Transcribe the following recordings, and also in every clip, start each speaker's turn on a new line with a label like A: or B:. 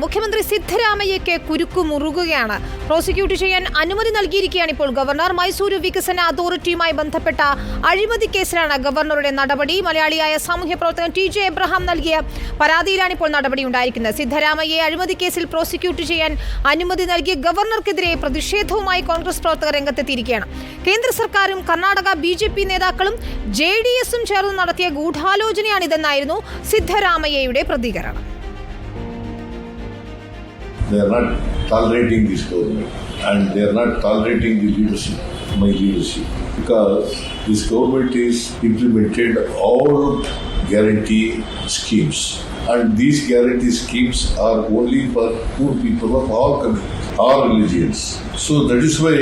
A: മുഖ്യമന്ത്രി സിദ്ധരാമയ്യയ്ക്ക് കുരുക്കുമുറുകുകയാണ്. പ്രോസിക്യൂട്ട് ചെയ്യാൻ അനുമതി നൽകിയിരിക്കുകയാണ് ഇപ്പോൾ ഗവർണർ. മൈസൂരു വികസന അതോറിറ്റിയുമായി ബന്ധപ്പെട്ട അഴിമതി കേസിലാണ് ഗവർണറുടെ നടപടി. മലയാളിയായ സാമൂഹ്യ പ്രവർത്തകൻ TJ എബ്രഹാം നൽകിയ പരാതിയിലാണ് ഇപ്പോൾ നടപടി ഉണ്ടായിരിക്കുന്നത്. സിദ്ധരാമയ്യയെ അഴിമതി കേസിൽ പ്രോസിക്യൂട്ട് ചെയ്യാൻ അനുമതി നൽകിയ ഗവർണർക്കെതിരെ പ്രതിഷേധവുമായി കോൺഗ്രസ് പ്രവർത്തകർ രംഗത്തെത്തിയിരിക്കുകയാണ്. കേന്ദ്ര സർക്കാരും കർണാടക BJP നേതാക്കളും JDS-ഉം ചേർന്ന് നടത്തിയ ഗൂഢാലോചനയാണിതെന്നായിരുന്നു സിദ്ധരാമയ്യയുടെ പ്രതികരണം.
B: They are not tolerating this government and they are not tolerating the leadership, my leadership, because this government is implemented all guarantee schemes and these guarantee schemes are only for poor people of all communities, all religions. So that is why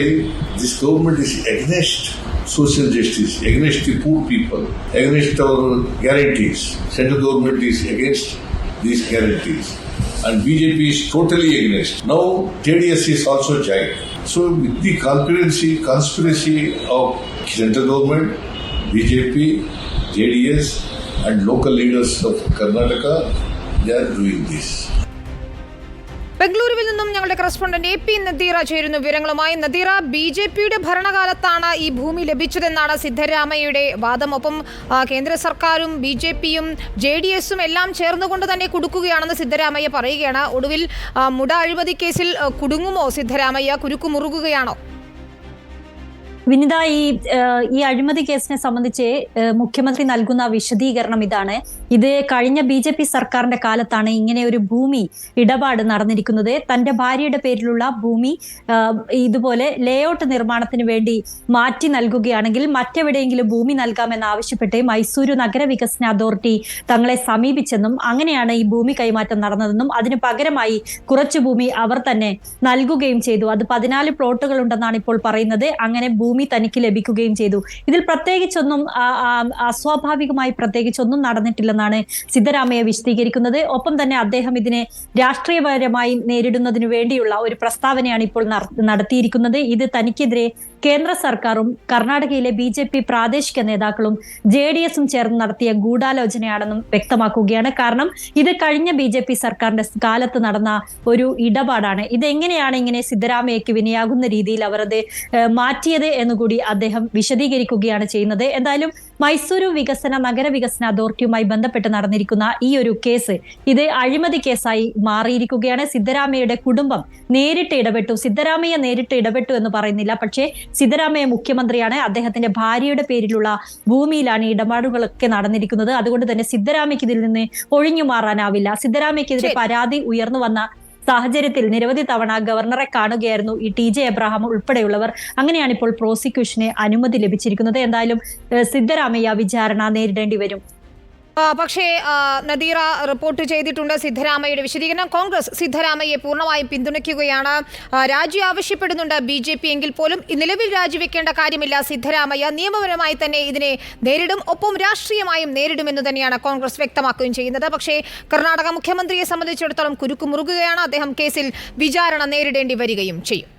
B: this government is against social justice, against the poor people, against our guarantees. Central government is against these guarantees. And BJP is totally against. Now JDS is also joined. So with the conspiracy of central government, BJP, JDS and local leaders of Karnataka, they are doing this.
A: ബംഗളൂരുവിൽ നിന്നും ഞങ്ങളുടെ correspondent AP Nadeera ചേരുന്നു വിവരങ്ങളുമായി. നദീറ, BJP-യുടെ ഭരണകാലത്താണ് ഈ ഭൂമി ലഭിച്ചതെന്നാണ് സിദ്ധരാമയ്യയുടെ വാദം. ഒപ്പം കേന്ദ്ര സർക്കാരും BJP-യും JDS-ഉം എല്ലാം ചേർന്നുകൊണ്ട് തന്നെ കുടുക്കുകയാണെന്ന് സിദ്ധരാമയ്യ പറയുകയാണ്. ഒടുവിൽ മുട അഴിമതി കേസിൽ കുടുങ്ങുമോ സിദ്ധരാമയ്യ? കുരുക്കുമുറുകുകയാണോ?
C: വിനിത, ഈ അഴിമതി കേസിനെ സംബന്ധിച്ച് മുഖ്യമന്ത്രി നൽകുന്ന വിശദീകരണം ഇതാണ്. ഇത് കഴിഞ്ഞ BJP സർക്കാരിന്റെ കാലത്താണ് ഇങ്ങനെ ഒരു ഭൂമി ഇടപാട് നടന്നിരിക്കുന്നത്. തന്റെ ഭാര്യയുടെ പേരിലുള്ള ഭൂമി ഇതുപോലെ ലേഔട്ട് നിർമ്മാണത്തിന് വേണ്ടി മാറ്റി നൽകുകയാണെങ്കിൽ മറ്റെവിടെയെങ്കിലും ഭൂമി നൽകാമെന്നാവശ്യപ്പെട്ട് മൈസൂരു നഗരവികസന അതോറിറ്റി തങ്ങളെ സമീപിച്ചെന്നും അങ്ങനെയാണ് ഈ ഭൂമി കൈമാറ്റം നടന്നതെന്നും അതിന് പകരമായി കുറച്ചു ഭൂമി അവർ തന്നെ നൽകുകയും ചെയ്തു. അത് 14 പ്ലോട്ടുകൾ ഉണ്ടെന്നാണ് ഇപ്പോൾ പറയുന്നത്. അങ്ങനെ ഭൂമി തനിക്ക് ലഭിക്കുകയും ചെയ്തു. ഇതിൽ പ്രത്യേകിച്ചൊന്നും അസ്വാഭാവികമായി പ്രത്യേകിച്ചൊന്നും നടന്നിട്ടില്ലെന്നാണ് സിദ്ധരാമയ്യ വിശദീകരിക്കുന്നത്. ഒപ്പം തന്നെ അദ്ദേഹം ഇതിനെ രാഷ്ട്രീയപരമായി നേരിടുന്നതിന് വേണ്ടിയുള്ള ഒരു പ്രസ്താവനയാണ് ഇപ്പോൾ നടത്തിയിരിക്കുന്നത്. ഇത് തനിക്കെതിരെ കേന്ദ്ര സർക്കാരും കർണാടകയിലെ BJP പ്രാദേശിക നേതാക്കളും JDS-ഉം ചേർന്ന് നടത്തിയ ഗൂഢാലോചനയാണെന്നും വ്യക്തമാക്കുകയാണ്. കാരണം ഇത് കഴിഞ്ഞ BJP സർക്കാരിന്റെ കാലത്ത് നടന്ന ഒരു ഇടപാടാണ്. ഇതെങ്ങനെയാണ് ഇങ്ങനെ സിദ്ധരാമയ്യക്ക് വിനയാകുന്ന രീതിയിൽ അവർ അത് മാറ്റിയത് എന്നുകൂടി അദ്ദേഹം വിശദീകരിക്കുകയാണ് ചെയ്യുന്നത്. എന്തായാലും മൈസൂരു നഗരവികസന അതോറിറ്റിയുമായി ബന്ധപ്പെട്ട് നടന്നിരിക്കുന്ന ഈ ഒരു കേസ് ഇത് അഴിമതി കേസായി മാറിയിരിക്കുകയാണ്. സിദ്ധരാമയ്യയുടെ കുടുംബം നേരിട്ട് ഇടപെട്ടു. സിദ്ധരാമയ്യ നേരിട്ട് ഇടപെട്ടു എന്ന് പറയുന്നില്ല, പക്ഷേ സിദ്ധരാമയ്യ മുഖ്യമന്ത്രിയാണ്. അദ്ദേഹത്തിന്റെ ഭാര്യയുടെ പേരിലുള്ള ഭൂമിയിലാണ് ഇടപാടുകളൊക്കെ നടന്നിരിക്കുന്നത്. അതുകൊണ്ട് തന്നെ സിദ്ധരാമയ്ക്ക് ഇതിൽ നിന്ന് ഒഴിഞ്ഞു മാറാനാവില്ല. സിദ്ധരാമയ്ക്കെതിരെ പരാതി ഉയർന്നു വന്ന സാഹചര്യത്തിൽ നിരവധി തവണ ഗവർണറെ കാണുകയായിരുന്നു ഈ TJ എബ്രഹാം ഉൾപ്പെടെയുള്ളവർ. അങ്ങനെയാണ് ഇപ്പോൾ പ്രോസിക്യൂഷന് അനുമതി ലഭിച്ചിരിക്കുന്നത്. എന്തായാലും സിദ്ധരാമയ്യ വിചാരണ നേരിടേണ്ടി വരും.
A: പക്ഷേ നദീറ റിപ്പോർട്ട് ചെയ്തിട്ടുണ്ട് സിദ്ധരാമയ്യയുടെ വിശദീകരണം. കോൺഗ്രസ് സിദ്ധരാമയ്യയെ പൂർണ്ണമായും പിന്തുണയ്ക്കുകയാണ്. രാജി ആവശ്യപ്പെടുന്നുണ്ട് BJP എങ്കിൽ പോലും നിലവിൽ രാജിവെക്കേണ്ട കാര്യമില്ല. സിദ്ധരാമയ്യ നിയമപരമായി തന്നെ ഇതിനെ നേരിടും, ഒപ്പം രാഷ്ട്രീയമായും നേരിടുമെന്ന് തന്നെയാണ് കോൺഗ്രസ് വ്യക്തമാക്കുകയും ചെയ്യുന്നത്. പക്ഷേ കർണാടക മുഖ്യമന്ത്രിയെ സംബന്ധിച്ചിടത്തോളം കുരുക്കുമുറുകുകയാണ്. അദ്ദേഹം കേസിൽ വിചാരണ നേരിടേണ്ടി വരികയും ചെയ്യും.